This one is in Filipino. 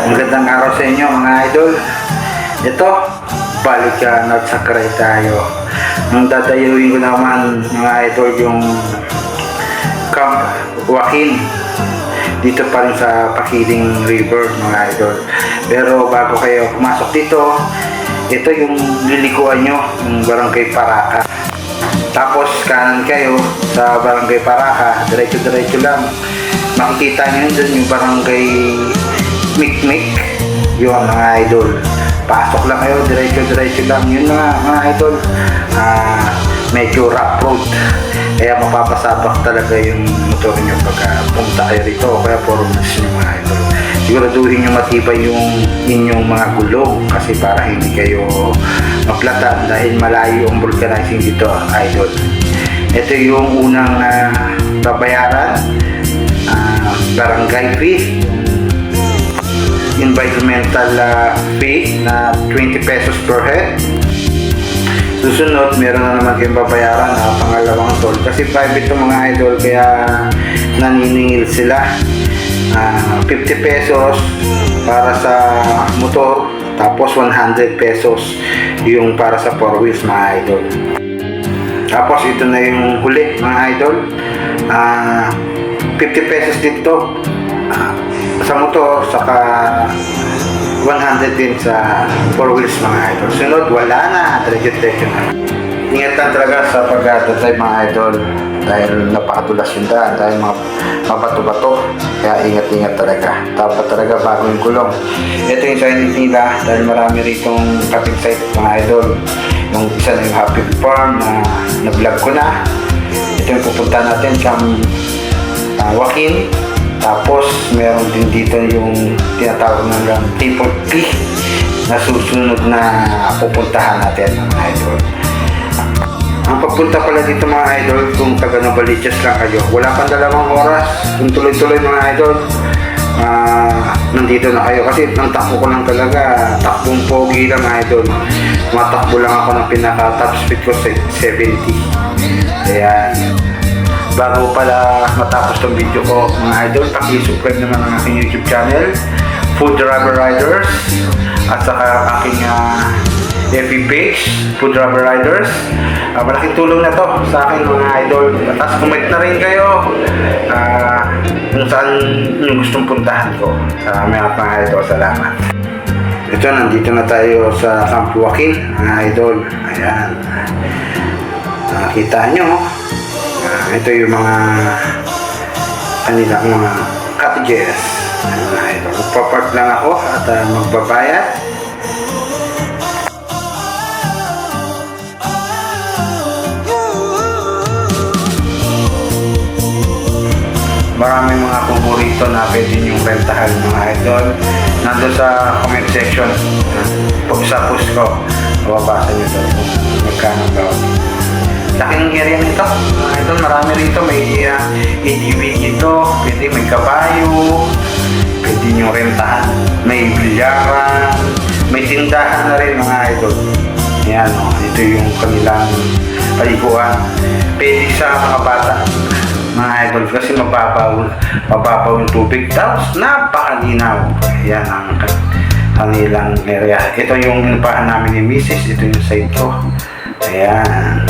Magandang araw sa inyo mga idol. Ito, balik nagsakray tayo. Ang dadayuin ko naman mga idol yung Camp Joaquin. Dito pa rin sa Pakiling River mga idol. Pero bago kayo pumasok dito, ito yung lilikuan nyo, yung Barangay Paraca. Tapos kanan kayo sa Barangay Paraca, diretso-diretso lang. Makikita nyo dun yung Barangay Mikmik, yun mga idol. Pasok lang kayo, diretso-diretso lang. Yun mga idol, medyo rough road. Kaya mapapasabak talaga yung motor nyo pagka punta kayo rito. Kaya formas nyo mga idol. Siguraduhin nyo matibay yung inyong mga gulong kasi para hindi kayo maplatan dahil malayo ang vulcanizing dito idol. Ito yung unang babayaran, barangay fee, environmental fee na 20 pesos per head. Susunod, meron na naman kayong babayaran na pangalawang toll kasi private itong mga idol kaya naniningil sila. 50 pesos para sa motor, tapos 100 pesos yung para sa 4 wheels mga idol. Tapos ito na yung huli mga idol, 50 pesos dito sa motor, saka 100 din sa 4 wheels mga idol. Sunod, wala na, diretso na. Ingat lang talaga sa pag-drive mga idol dahil napakadulas yung daan, dahil mabato-bato, kaya ingat-ingat talaga. Dapat talaga bago yung gulong. Ito yung signage nila dahil marami ritong traffic site mga idol. Yung isa na yung Happy Farm na na-vlog ko na. Ito yung pupunta natin, Camp Joaquin. Tapos meron din dito yung tinatawag ng Triple P na susunod na pupuntahan natin mga idol. Ang pagpunta pala dito mga idol, kung taga Novaliches lang kayo, wala pang 2 oras, kung tuloy-tuloy mga idol, nandito na kayo. Kasi ang takbo ko lang talaga, takbong pogi lang mga idol. Matakbo lang ako ng pinaka top speed ko 70. Kaya bago pala matapos tong video ko mga idol, paki-subscribe naman ang aking YouTube channel, Food Driver Riders, at saka aking FB page, Food Driver Riders. Malaking tulong na to sa akin mga idol. At comment na rin kayo kung saan yung gustong puntahan ko. Sa mga idol, salamat. Ito, nandito na tayo sa Camp Joaquin mga idol. Ayan, nakita nyo. Ito yung mga kanilang mga cottages. Magpapark lang ako at magbabayad. Maraming mga paborito na pwede yung rentahan mga idol. Nandun sa comment section, sa post ko, mababasa nyo doon kung magkano daw. Laking area nito mga idol, marami rito. May ATV dito, pwede may kabayo, pwede nyo rentahan, may bilyaran, may tindahan na rin mga idol. Yan o, ito yung kanilang paliguan. Pwede sa mga bata mga idol kasi mababaw yung tubig, tapos napakalinaw. Yan ang kanilang area. Ito yung inupahan namin ni Mrs. Ito yung side ko. Ayan.